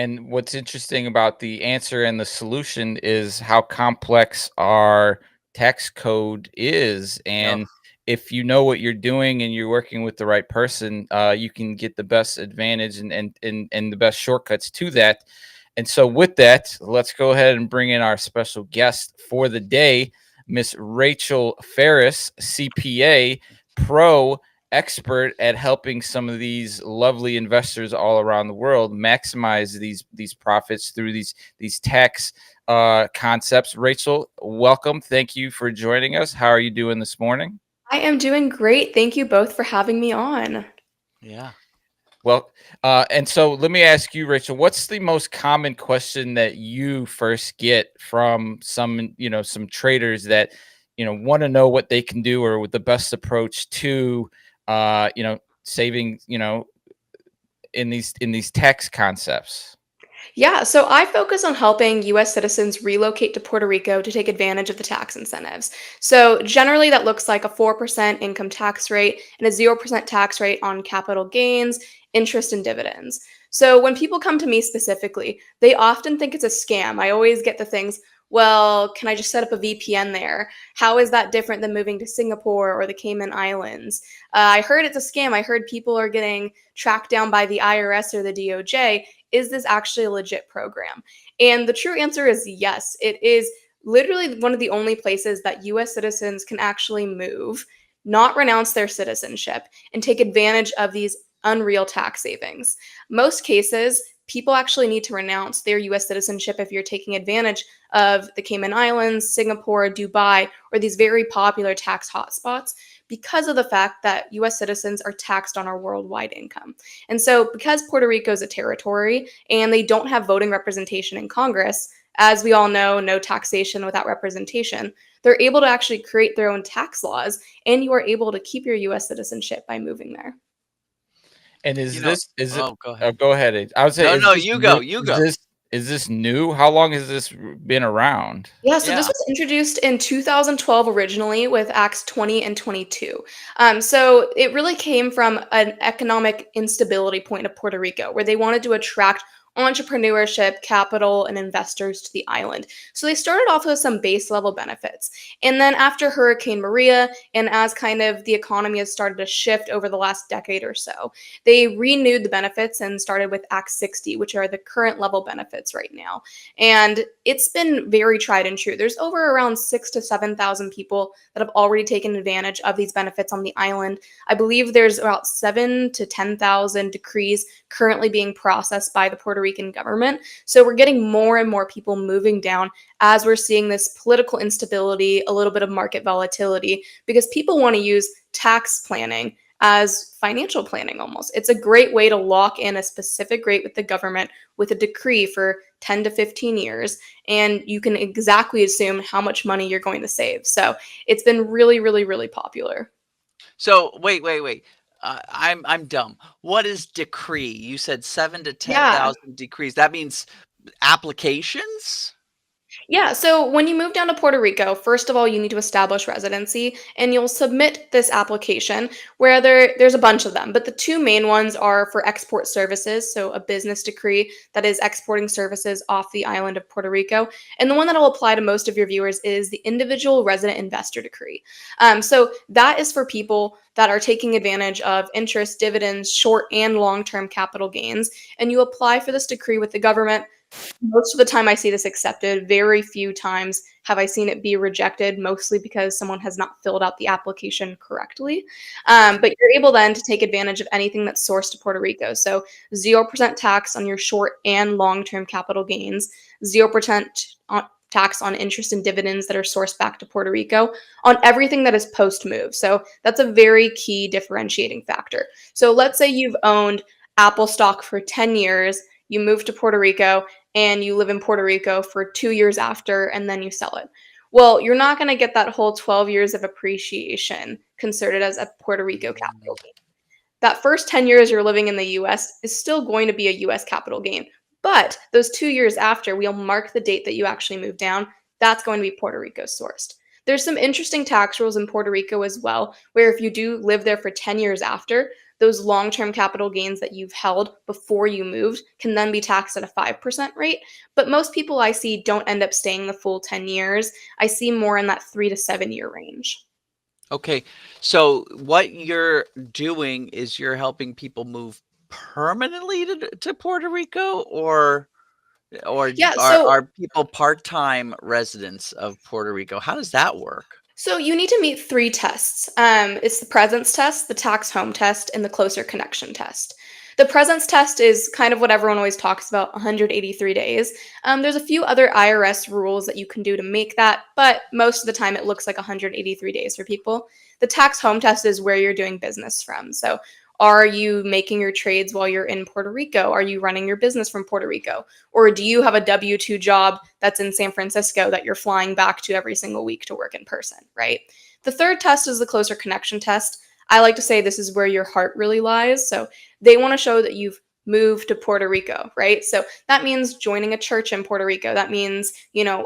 And what's interesting about the answer and the solution is how complex our tax code is. Oh, And if you know what you're doing and you're working with the right person, you can get the best advantage and the best shortcuts to that. And so, with that, let's go ahead and bring in our special guest for the day, Miss Rachel Ferris, CPA, pro expert at helping some of these lovely investors all around the world maximize these profits through these tax concepts. Rachel, welcome. Thank you for joining us. How are you doing this morning? I am doing great. Thank you both for having me on. yeah. Well, and so let me ask you, Rachel, what's the most common question that you first get from some traders that, want to know what they can do or with the best approach to, saving, in these tax concepts? Yeah, so I focus on helping US citizens relocate to Puerto Rico to take advantage of the tax incentives. So generally, that looks like a 4% income tax rate and a 0% tax rate on capital gains, interest, and dividends. So when people come to me specifically, they often think it's a scam. I always get the things, well, can I just set up a VPN there? How is that different than moving to Singapore or the Cayman Islands? I heard it's a scam. I heard people are getting tracked down by the IRS or the DOJ. Is this actually a legit program? And the true answer is yes. It is literally one of the only places that US citizens can actually move, not renounce their citizenship, and take advantage of these unreal tax savings. Most cases, people actually need to renounce their US citizenship if you're taking advantage of the Cayman Islands, Singapore, Dubai, or these very popular tax hotspots because of the fact that US citizens are taxed on our worldwide income. And so, because Puerto Rico is a territory and they don't have voting representation in Congress, as we all know, no taxation without representation, they're able to actually create their own tax laws, and you are able to keep your US citizenship by moving there. And You is know, this is it? oh, go Oh, ahead. go ahead. I would say, No, is no, this you new? go. You Is go. this new? How long has this been around? Yeah, so this Yeah. was introduced in 2012 originally with Acts 20 and 22. So it really came from an economic instability point of Puerto Rico, where they wanted to attract entrepreneurship, capital, and investors to the island. So they started off with some base level benefits. And then after Hurricane Maria, and as kind of the economy has started to shift over the last decade or so, they renewed the benefits and started with Act 60, which are the current level benefits right now. And it's been very tried and true. There's over around 6 to 7,000 people that have already taken advantage of these benefits on the island. I believe there's about 7 to 10,000 decrees currently being processed by the Puerto Rican government. So we're getting more and more people moving down as we're seeing this political instability, a little bit of market volatility, because people want to use tax planning as financial planning almost. It's a great way to lock in a specific rate with the government with a decree for 10 to 15 years, and you can exactly assume how much money you're going to save. So it's been really, really, really popular. So wait. I'm dumb. What is decree? You said seven to ten Yeah. thousand decrees. That means applications. Yeah, so when you move down to Puerto Rico, first of all, you need to establish residency and you'll submit this application where there's a bunch of them, but the two main ones are for export services, so a business decree that is exporting services off the island of Puerto Rico. And the one that will apply to most of your viewers is the individual resident investor decree. So that is for people that are taking advantage of interest, dividends, short and long-term capital gains, and you apply for this decree with the government. Most of the time I see this accepted. Very few times have I seen it be rejected, mostly because someone has not filled out the application correctly. But you're able then to take advantage of anything that's sourced to Puerto Rico. So 0% tax on your short and long-term capital gains, 0% tax on interest and dividends that are sourced back to Puerto Rico on everything that is post-move. So that's a very key differentiating factor. So let's say you've owned Apple stock for 10 years, you move to Puerto Rico, and you live in Puerto Rico for 2 years after, and then you sell it. Well, you're not going to get that whole 12 years of appreciation considered as a Puerto Rico capital gain. That first 10 years you're living in the US is still going to be a US capital gain. But those 2 years after, we'll mark the date that you actually moved down. That's going to be Puerto Rico sourced. There's some interesting tax rules in Puerto Rico as well, where if you do live there for 10 years after, those long-term capital gains that you've held before you moved can then be taxed at a 5% rate. But most people I see don't end up staying the full 10 years. I see more in that 3 to 7 year range. Okay. So what you're doing is you're helping people move permanently to Puerto Rico, or Yeah, are so people part-time residents of Puerto Rico? How does that work? So you need to meet three tests. It's the presence test, the tax home test, and the closer connection test. The presence test is kind of what everyone always talks about, 183 days. There's a few other IRS rules that you can do to make that, but most of the time it looks like 183 days for people. The tax home test is where you're doing business from. So are you making your trades while you're in Puerto Rico? Are you running your business from Puerto Rico? Or do you have a W 2 job that's in San Francisco that you're flying back to every single week to work in person, right? The third test is the closer connection test. I like to say this is where your heart really lies. So they want to show that you've moved to Puerto Rico, right? So that means joining a church in Puerto Rico. That means,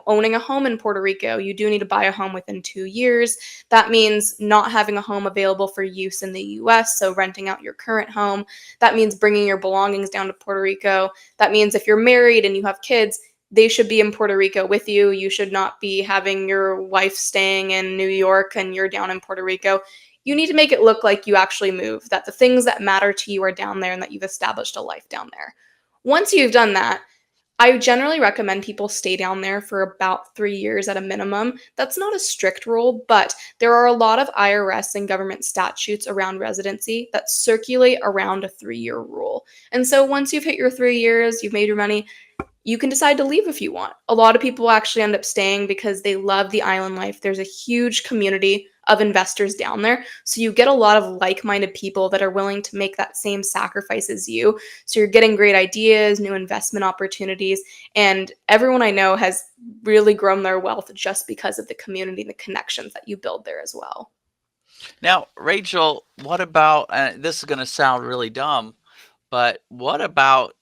owning a home in Puerto Rico. You do need to buy a home within 2 years. That means not having a home available for use in the US, so renting out your current home. That means bringing your belongings down to Puerto Rico. That means if you're married and you have kids, they should be in Puerto Rico with you. You should not be having your wife staying in New York and you're down in Puerto Rico. You need to make it look like you actually moved, that the things that matter to you are down there and that you've established a life down there. Once you've done that, I generally recommend people stay down there for about 3 years at a minimum. That's not a strict rule, but there are a lot of IRS and government statutes around residency that circulate around a 3 year rule. And so once you've hit your 3 years, you've made your money, you can decide to leave if you want. A lot of people actually end up staying because they love the island life. There's a huge community of investors down there. So you get a lot of like minded people that are willing to make that same sacrifice as you. So you're getting great ideas, new investment opportunities. And everyone I know has really grown their wealth just because of the community and the connections that you build there as well. Now, Rachel, what about, this is going to sound really dumb, but what about,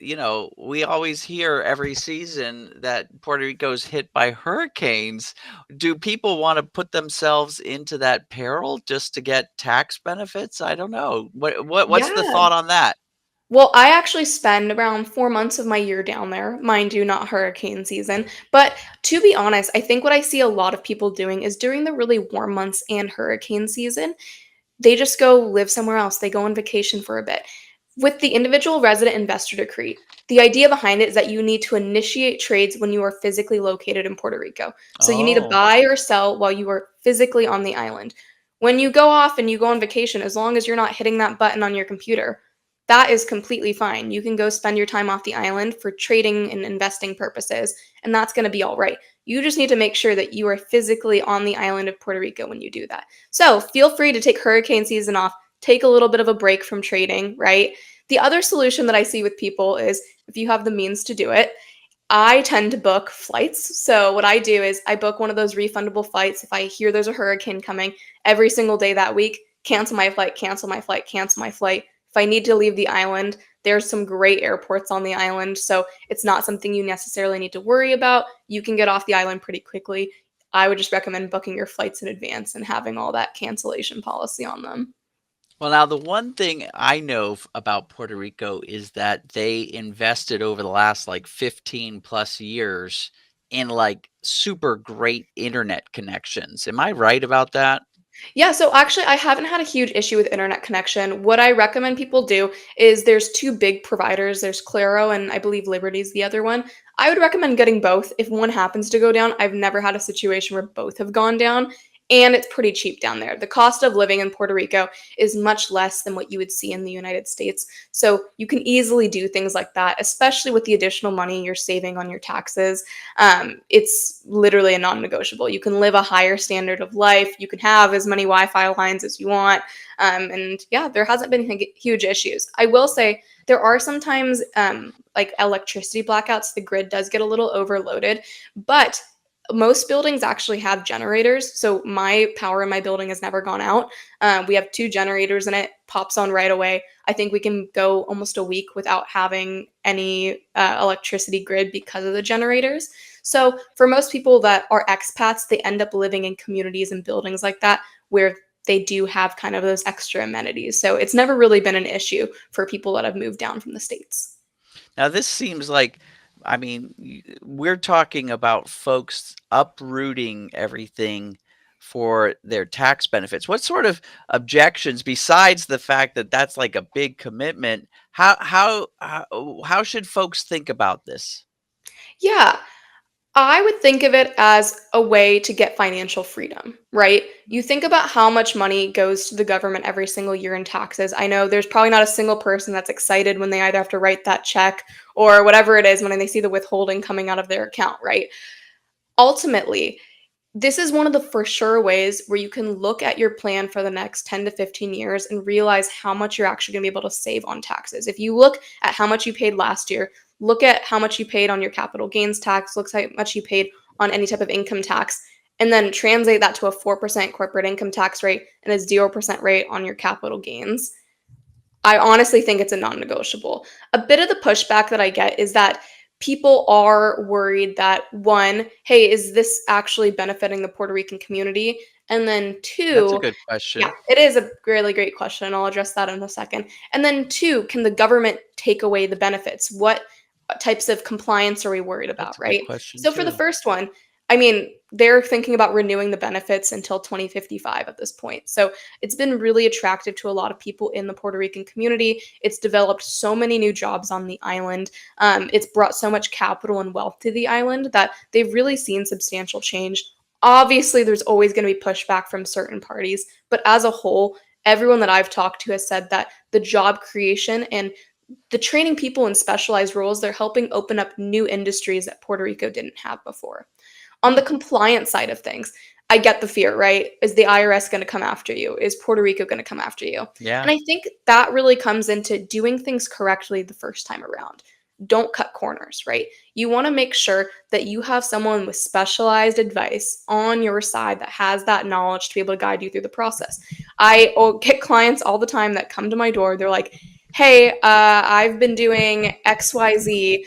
we always hear every season that Puerto Rico is hit by hurricanes. Do people want to put themselves into that peril just to get tax benefits? I don't know. What's the Yeah. thought on that? Well, I actually spend around 4 months of my year down there, mind you, not hurricane season. But to be honest, I think what I see a lot of people doing is during the really warm months and hurricane season, they just go live somewhere else. They go on vacation for a bit. With the individual resident investor decree, the idea behind it is that you need to initiate trades when you are physically located in Puerto Rico. So you need to Oh. buy or sell while you are physically on the island. When you go off and you go on vacation, as long as you're not hitting that button on your computer, that is completely fine. You can go spend your time off the island for trading and investing purposes, and that's going to be all right. You just need to make sure that you are physically on the island of Puerto Rico when you do that. So feel free to take hurricane season off, take a little bit of a break from trading, right? The other solution that I see with people is if you have the means to do it, I tend to book flights. So what I do is I book one of those refundable flights. If I hear there's a hurricane coming every single day that week, cancel my flight, cancel my flight, cancel my flight. If I need to leave the island, there's some great airports on the island. So it's not something you necessarily need to worry about. You can get off the island pretty quickly. I would just recommend booking your flights in advance and having all that cancellation policy on them. Well, now the one thing I know about Puerto Rico is that they invested over the last like 15 plus years in like super great internet connections. Am I right about that? Yeah, so actually, I haven't had a huge issue with internet connection. What I recommend people do is there's two big providers. There's Claro and I believe Liberty's the other one. I would recommend getting both. If one happens to go down, I've never had a situation where both have gone down, and it's pretty cheap down there. The cost of living in Puerto Rico is much less than what you would see in the United States. So you can easily do things like that, especially with the additional money you're saving on your taxes. It's literally a non-negotiable. You can live a higher standard of life. You can have as many Wi-Fi lines as you want. And yeah, there hasn't been huge issues. I will say there are sometimes like electricity blackouts. The grid does get a little overloaded, but most buildings actually have generators. So my power in my building has never gone out. We have two generators in it, pops on right away. I think we can go almost a week without having any electricity grid because of the generators. So for most people that are expats, they end up living in communities and buildings like that where they do have kind of those extra amenities. So it's never really been an issue for people that have moved down from the States. Now, this seems like, I mean, we're talking about folks uprooting everything for their tax benefits. What sort of objections, besides the fact that that's like a big commitment, how should folks think about this? Yeah, I would think of it as a way to get financial freedom, right? You think about how much money goes to the government every single year in taxes. I know there's probably not a single person that's excited when they either have to write that check or whatever it is when they see the withholding coming out of their account, right? Ultimately, this is one of the for sure ways where you can look at your plan for the next 10 to 15 years and realize how much you're actually going to be able to save on taxes. If you look at how much you paid last year, look at how much you paid on your capital gains tax, looks how much you paid on any type of income tax, and then translate that to a 4% corporate income tax rate and a 0% rate on your capital gains. I honestly think it's a non-negotiable. A bit of the pushback that I get is that people are worried that one, hey, is this actually benefiting the Puerto Rican community? And then That's a two, good yeah, question. it is a really great question, and I'll address that in a second. And then two, can the government take away the benefits? What types of compliance are we worried That's about, a good right? question So for the too. first one, I mean, they're thinking about renewing the benefits until 2055 at this point. So it's been really attractive to a lot of people in the Puerto Rican community. It's developed so many new jobs on the island. It's brought so much capital and wealth to the island that they've really seen substantial change. Obviously, there's always going to be pushback from certain parties, but as a whole, everyone that I've talked to has said that the job creation and the training people in specialized roles, they're helping open up new industries that Puerto Rico didn't have before. On Hmm. the compliance side of things, I get the fear, right? Is the IRS going to come after you? Is Puerto Rico going to come after you? And Yeah. I think that really comes into doing things correctly the first time around. Don't cut corners, right? You want to make sure that you have someone with specialized advice on your side that has that knowledge to be able to guide you through the process. Get clients all the time that come to my door. They're like, hey, I've been doing XYZ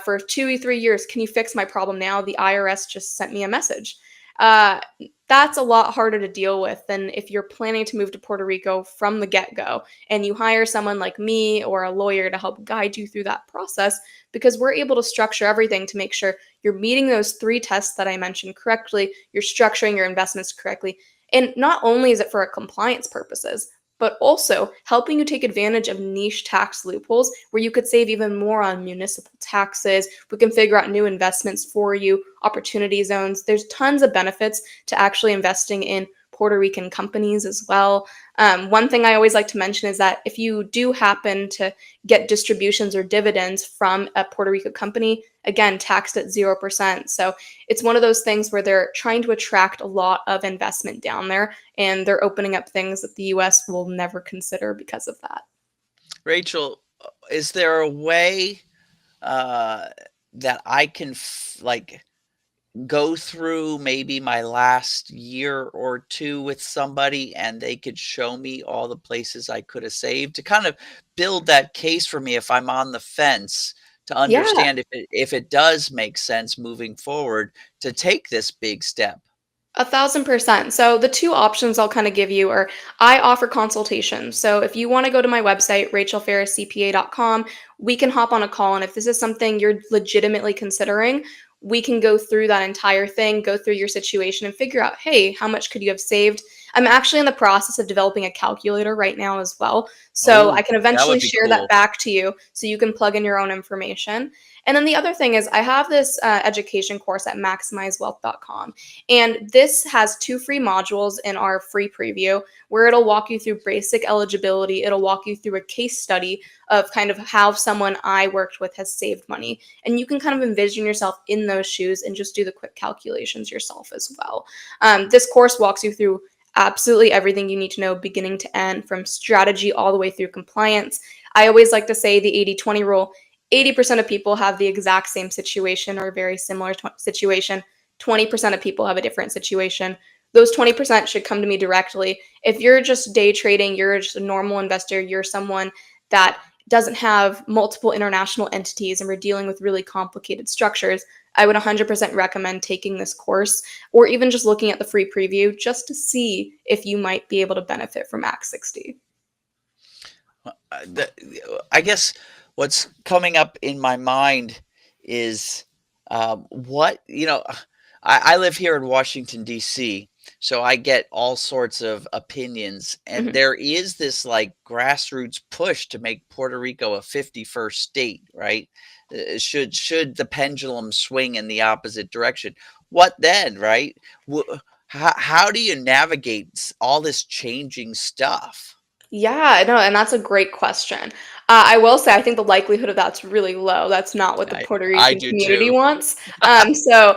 for 2 or 3 years. Can you fix my problem now? The IRS just sent me a message. Uh, that's a lot harder to deal with than if you're planning to move to Puerto Rico from the get go and you hire someone like me or a lawyer to help guide you through that process because we're able to structure everything to make sure you're meeting those three tests that I mentioned correctly, you're structuring your investments correctly. And not only is it for compliance purposes, but also helping you take advantage of niche tax loopholes where you could save even more on municipal taxes. We can figure out new investments for you, opportunity zones. There's tons of benefits to actually investing in Puerto Rican companies as well. One thing I always like to mention is that if you do happen to get distributions or dividends from a Puerto Rico company, again, taxed at 0%. So it's one of those things where they're trying to attract a lot of investment down there and they're opening up things that the US will never consider because of that. Rachel, is there a way uh, that I can like go through maybe my last year or 2 with somebody and they could show me all the places I could have saved to kind of build that case for me if I'm on the fence to Yeah, understand if it does make sense moving forward to take this big step? 1,000%. So the two options I'll kind of give you are I offer consultations. So if you want to go to my website, rachelferriscpa.com, we can hop on a call. And if this is something you're legitimately considering, we can go through that entire thing, go through your situation and figure out, hey, how much could you have saved? I'm actually in the process of developing a calculator right now as well. So I Oh, can that eventually would be share that cool. back to you so you can plug in your own information. And then the other thing is, I have this education course at maximizewealth.com. And this has two free modules in our free preview where it'll walk you through basic eligibility. It'll walk you through a case study of kind of how someone I worked with has saved money. And you can kind of envision yourself in those shoes and just do the quick calculations yourself as well. This course walks you through absolutely everything you need to know beginning to end, from strategy all the way through compliance. I always like to say the 80-20 rule. 80% of people have the exact same situation or a very similar situation. 20% of people have a different situation. Those 20% should come to me directly. If you're just day trading, you're just a normal investor, you're someone that doesn't have multiple international entities and we're dealing with really complicated structures, I would 100% recommend taking this course or even just looking at the free preview just to see if you might be able to benefit from Act 60. I guess what's coming up in my mind is what, I live here in Washington, D.C., so I get all sorts of opinions. And Mhm. there is this like grassroots push to make Puerto Rico a 51st state, right? Should the pendulum swing in the opposite direction? What then, right? How do you navigate all this changing stuff? Yeah, no, and that's a great question. I will say I think the likelihood of that's really low. That's not what the Puerto I Rican do community too. wants. So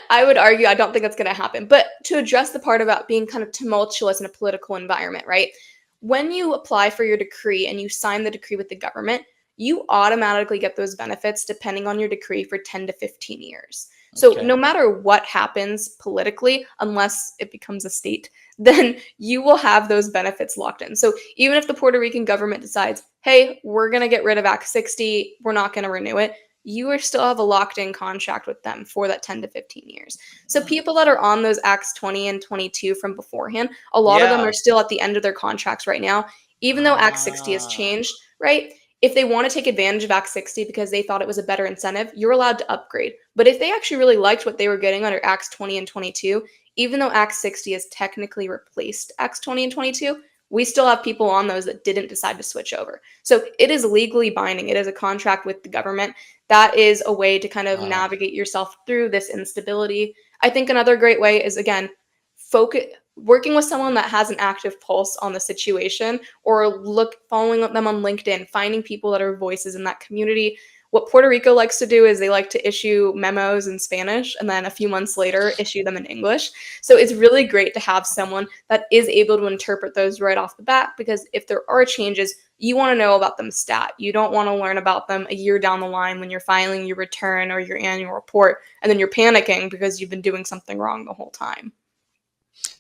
I would argue I don't think that's going to happen. But to address the part about being kind of tumultuous in a political environment, right? When you apply for your decree and you sign the decree with the government, you automatically get those benefits depending on your decree for 10 to 15 years. So Okay. no matter what happens politically, unless it becomes a state, then you will have those benefits locked in. So even if the Puerto Rican government decides, hey, we're going to get rid of Act 60, we're not going to renew it, you are still have a locked in contract with them for that 10 to 15 years. So Oh, people that are on those Acts 20 and 22 from beforehand, a lot of them yeah. are still at the end of their contracts right now, even though Act 60 has Ah, changed, right? If they want to take advantage of Act 60 because they thought it was a better incentive, you're allowed to upgrade. But if they actually really liked what they were getting under Acts 20 and 22, even though Act 60 has technically replaced Acts 20 and 22, we still have people on those that didn't decide to switch over. So it is legally binding. It is a contract with the government. That is a way to kind of ah, navigate yourself through this instability. I think another great way is, again, focus working with someone that has an active pulse on the situation, or following them on LinkedIn, finding people that are voices in that community. What Puerto Rico likes to do is they like to issue memos in Spanish and then a few months later issue them in English. So it's really great to have someone that is able to interpret those right off the bat, because if there are changes, you want to know about them stat. You don't want to learn about them a year down the line when you're filing your return or your annual report and then you're panicking because you've been doing something wrong the whole time.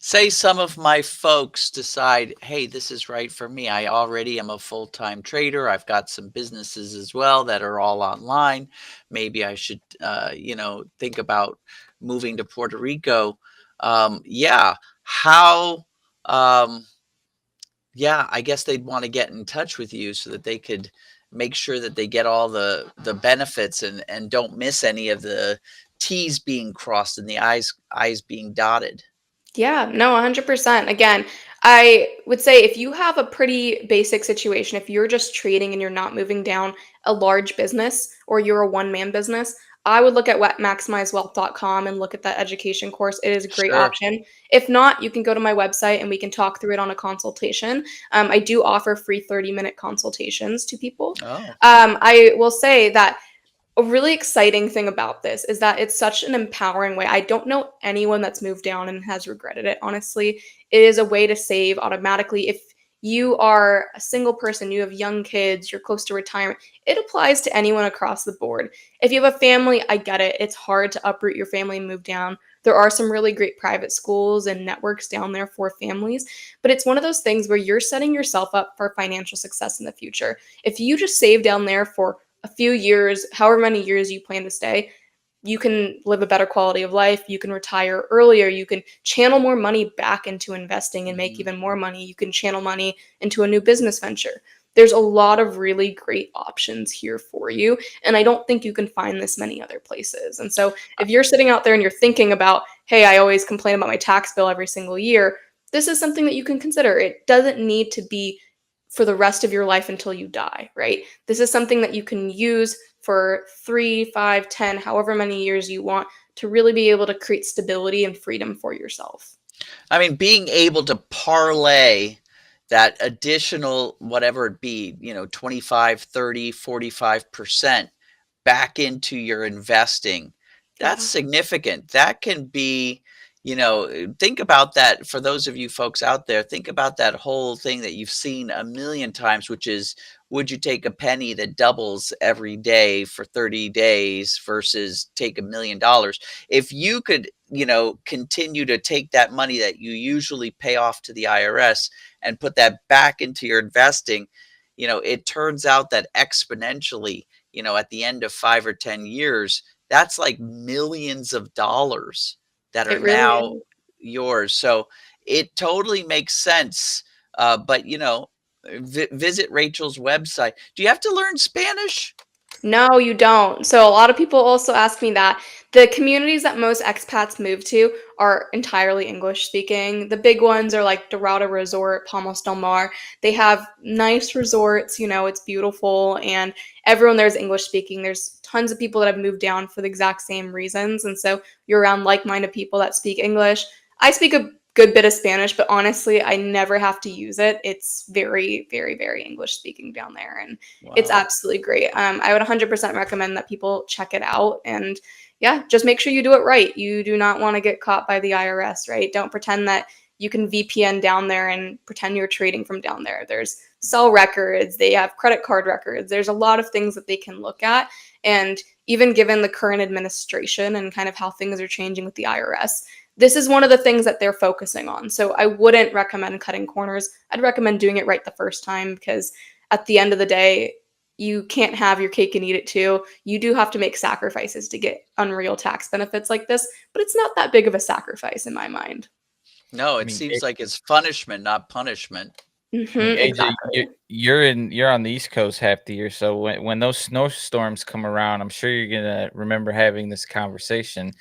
say some of my folks decide, hey, this is right for me. I already am a full-time trader. I've got some businesses as well that are all online. Maybe I should, think about moving to Puerto Rico. Yeah. How, um, yeah, I guess they'd want to get in touch with you so that they could make sure that they get all the benefits and don't miss any of the T's being crossed and the I's being dotted. Yeah, no, 100%. Again, I would say if you have a pretty basic situation, if you're just trading and you're not moving down a large business or you're a one-man business, I would look at maximizewealth.com and look at that education course. It is a great Sure. option. If not, you can go to my website and we can talk through it on a consultation. I do offer free 30-minute consultations to people. Oh, I will say that a really exciting thing about this is that it's such an empowering way. I don't know anyone that's moved down and has regretted it, honestly. It is a way to save automatically. If you are a single person, you have young kids, you're close to retirement, it applies to anyone across the board. If you have a family, I get it. It's hard to uproot your family and move down. There are some really great private schools and networks down there for families, but it's one of those things where you're setting yourself up for financial success in the future. If you just save down there for a few years, however many years you plan to stay, you can live a better quality of life. You can retire earlier. You can channel more money back into investing and make mhm. even more money. You can channel money into a new business venture. There's a lot of really great options here for you. And I don't think you can find this many other places. And so if you're sitting out there and you're thinking about, hey, I always complain about my tax bill every single year, this is something that you can consider. It doesn't need to be for the rest of your life until you die, right? This is something that you can use for 3, 5, 10, however many years you want to really be able to create stability and freedom for yourself. I mean, being able to parlay that additional, whatever it be, 25, 30, 45% back into your investing, that's Yeah. significant. That can be, think about that for those of you folks out there. Think about that whole thing that you've seen a million times, which is, would you take a penny that doubles every day for 30 days versus take $1 million? If you could, continue to take that money that you usually pay off to the IRS and put that back into your investing, it turns out that exponentially, at the end of 5 or 10 years, that's like millions of dollars that are It really now is. yours. So it totally makes sense. But visit Rachel's website. Do you have to learn Spanish? No, you don't. So a lot of people also ask me that. The communities that most expats move to are entirely English speaking. The big ones are like Dorado Resort, Palmas del Mar. They have nice resorts, it's beautiful, and everyone there is English speaking. There's tons of people that have moved down for the exact same reasons. And so you're around like-minded people that speak English. I speak a good bit of Spanish, but honestly, I never have to use it. It's very, very, very English speaking down there. And it's Wow. absolutely great. I would 100% recommend that people check it out. And yeah, just make sure you do it right. You do not want to get caught by the IRS, right? Don't pretend that you can VPN down there and pretend you're trading from down there. There's cell records, they have credit card records. There's a lot of things that they can look at. And even given the current administration and kind of how things are changing with the IRS, this is one of the things that they're focusing on. So I wouldn't recommend cutting corners. I'd recommend doing it right the first time, because at the end of the day, you can't have your cake and eat it too. You do have to make sacrifices to get unreal tax benefits like this, but it's not that big of a sacrifice in my mind. No, I it mean, seems like it's punishment, not punishment. AJ, Exactly. you're on the East Coast half the year, so when those snowstorms come around, I'm sure you're gonna remember having this conversation.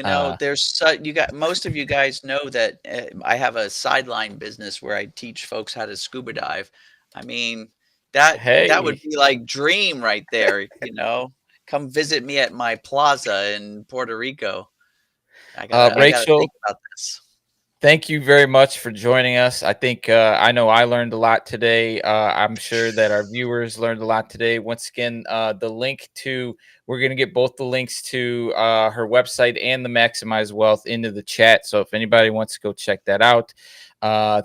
Uh, You got most of you guys know that I have a sideline business where I teach folks how to scuba dive. I mean, that would hey, be like dream right there. Come visit me at my plaza in Puerto Rico. I gotta Rachel, think about this. thank you very much for joining us. I think I know I learned a lot today. I'm sure that our viewers learned a lot today. Once again, we're going to get both the links to her website and the Maximize Wealth into the chat. So if anybody wants to go check that out,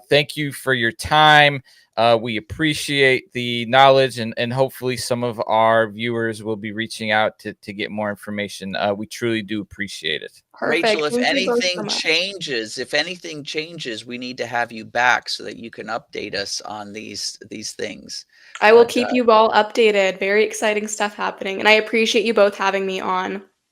thank you for your time. We appreciate the knowledge, and hopefully some of our viewers will be reaching out to get more information. We truly do appreciate it. Rachel, Perfect. Thank you both so much. if anything changes, we need to have you back so that you can update us on these things. I will But keep you all updated. Very exciting stuff happening. And I appreciate you both having me on.